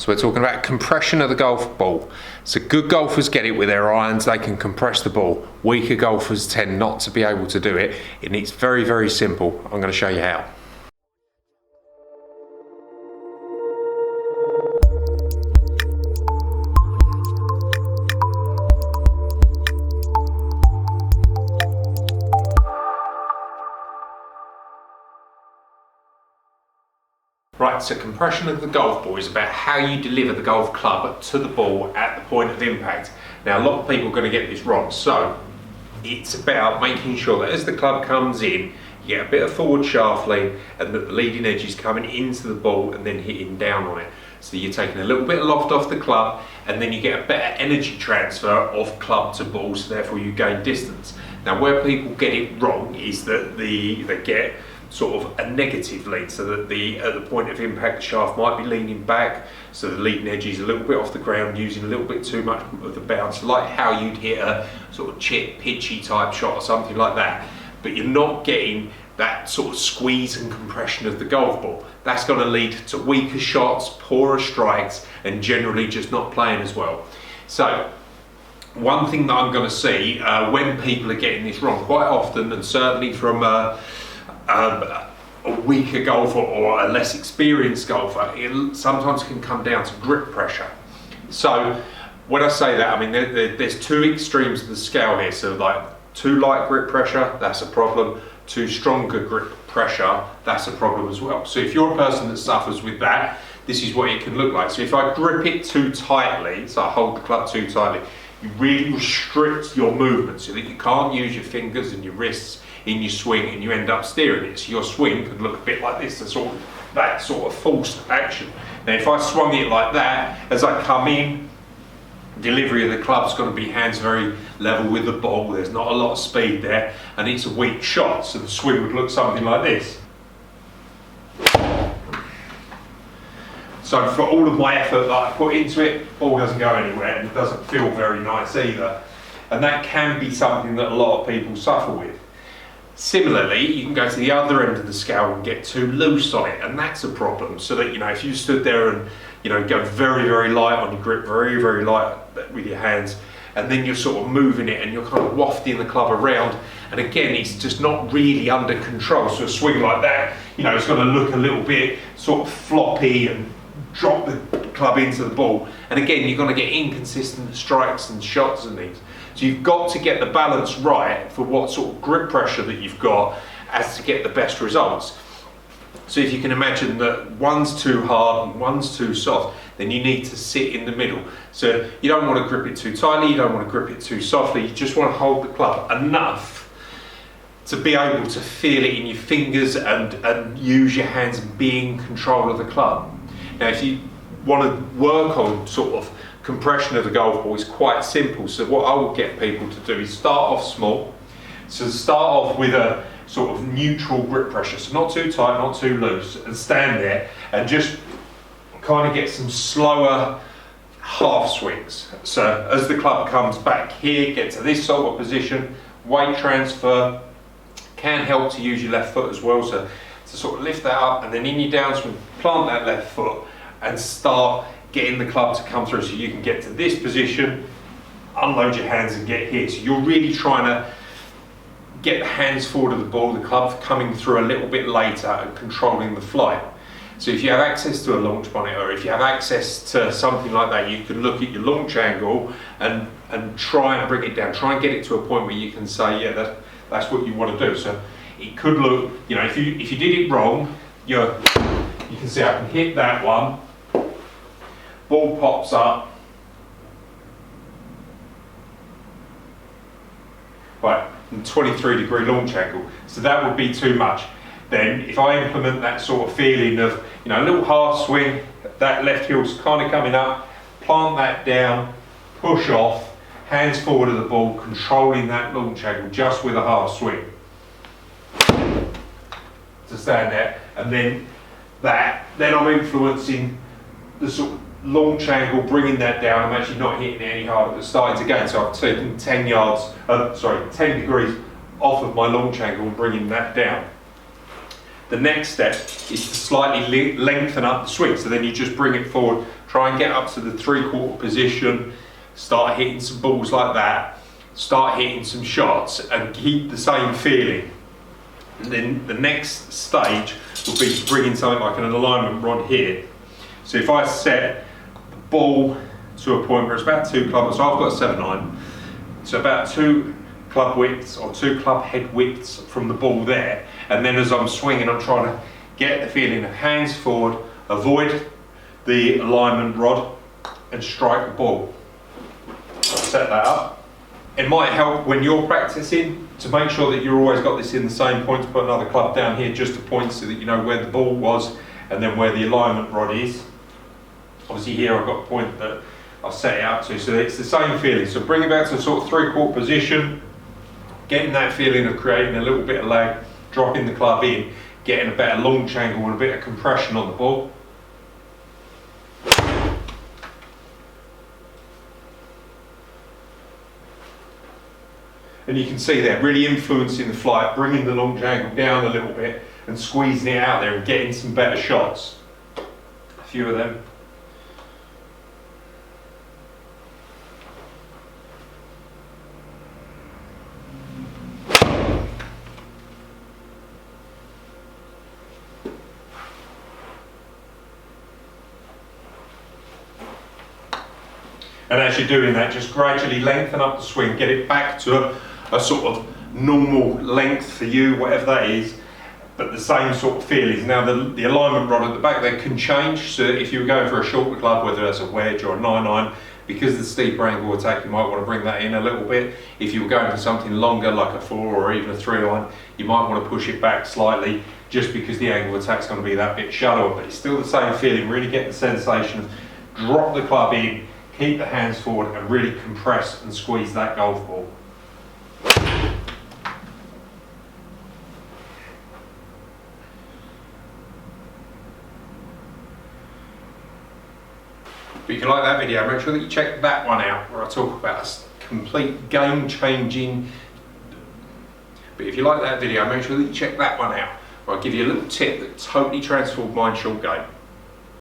So we're talking about compression of the golf ball. So good golfers get it with their irons, they can compress the ball. Weaker golfers tend not to be able to do it, and it's very, very simple. I'm going to show you how. Right, so compression of the golf ball is about how you deliver the golf club to the ball at the point of impact. Now, a lot of people are going to get this wrong, so it's about making sure that as the club comes in, you get a bit of forward shaft lean and that the leading edge is coming into the ball and then hitting down on it. So you're taking a little bit of loft off the club and then you get a better energy transfer of club to ball, so therefore you gain distance. Now, where people get it wrong is that they get sort of a negative lean, so that at the point of impact the shaft might be leaning back, so the leading edge is a little bit off the ground, using a little bit too much of the bounce, like how you'd hit a sort of chip pitchy type shot or something like that, but you're not getting that sort of squeeze and compression of the golf ball. That's going to lead to weaker shots, poorer strikes, and generally just not playing as well. So one thing that I'm going to see when people are getting this wrong quite often, and certainly from a weaker golfer or a less experienced golfer, it sometimes can come down to grip pressure. So when I say that, I mean there's two extremes of the scale here. So like too light grip pressure, that's a problem. Too stronger grip pressure, that's a problem as well. So if you're a person that suffers with that, this is what it can look like. So if I grip it too tightly, so I hold the club too tightly, you really restrict your movement so that you can't use your fingers and your wrists in your swing, and you end up steering it. So your swing could look a bit like this, that sort of forced action. Now if I swung it like that, as I come in, delivery of the club's got to be hands very level with the ball, there's not a lot of speed there, and it's a weak shot, so the swing would look something like this. So for all of my effort that I put into it, ball doesn't go anywhere, and it doesn't feel very nice either. And that can be something that a lot of people suffer with. Similarly, you can go to the other end of the scale and get too loose on it, and that's a problem. So that, if you stood there and go very, very light on your grip, very, very light with your hands, and then you're sort of moving it and you're kind of wafting the club around, and again, it's just not really under control. So a swing like that, it's got to look a little bit sort of floppy and drop the club into the ball, and again, you're going to get inconsistent strikes and shots and things. So you've got to get the balance right for what sort of grip pressure that you've got as to get the best results. So if you can imagine that one's too hard and one's too soft, then you need to sit in the middle. So you don't want to grip it too tightly, you don't want to grip it too softly, you just want to hold the club enough to be able to feel it in your fingers and use your hands and be in control of the club. Now if you want to work on sort of compression of the golf ball, is quite simple. So what I will get people to do is start off small. So start off with a sort of neutral grip pressure, so not too tight, not too loose, and stand there and just kind of get some slower half swings. So as the club comes back here, get to this sort of position, weight transfer can help to use your left foot as well. So to sort of lift that up, and then in your downswing, plant that left foot and start getting the club to come through, so you can get to this position, unload your hands and get here. So you're really trying to get the hands forward of the ball, the club coming through a little bit later and controlling the flight. So if you have access to a launch bonnet, or if you have access to something like that, you can look at your launch angle and try and bring it down, try and get it to a point where you can say, yeah, that's what you want to do. So it could look, if you did it wrong, you can see I can hit that one, ball pops up, right, and 23-degree launch angle. So that would be too much. Then if I implement that sort of feeling of, a little half swing, that left heel's kind of coming up, plant that down, push off, hands forward of the ball, controlling that launch angle just with a half swing. To stand there, and then I'm influencing the sort of launch angle, bringing that down. I'm actually not hitting it any harder, but starting to gain. So I've taken 10 degrees off of my launch angle and bringing that down. The next step is to slightly lengthen up the swing. So then you just bring it forward, Try and get up to the 3/4 position, start hitting some balls like that, start hitting some shots and keep the same feeling. And then the next stage will be to bring in something like an alignment rod here. So if I set the ball to a point where it's about 2 club, so I've got a 7/9, so about 2 club widths or 2 club head widths from the ball there, and then as I'm swinging I'm trying to get the feeling of hands forward, avoid the alignment rod and strike the ball. So I'll set that up. It might help when you're practicing to make sure that you've always got this in the same point, to put another club down here just to point so that you know where the ball was and then where the alignment rod is. Obviously here I've got a point that I've set it up to, so it's the same feeling. So bring it back to sort of 3/4 position, getting that feeling of creating a little bit of lag, dropping the club in, getting a better launch angle and a bit of compression on the ball. And you can see there, really influencing the flight, bringing the launch angle down a little bit and squeezing it out there and getting some better shots. A few of them. And as you're doing that, just gradually lengthen up the swing, get it back to a sort of normal length for you, whatever that is, but the same sort of feelings. Now the alignment rod at the back there can change, so if you were going for a shorter club, whether that's a wedge or a 9/9, because of the steeper angle attack, you might want to bring that in a little bit. If you were going for something longer, like a 4 or even a 3/9, you might want to push it back slightly, just because the angle attack's going to be that bit shallower, but it's still the same feeling. Really get the sensation of drop the club in, keep the hands forward and really compress and squeeze that golf ball. But if you like that video, make sure that you check that one out where I talk about a complete game-changing. But if you like that video, make sure that you check that one out where I give you a little tip that totally transformed my short game.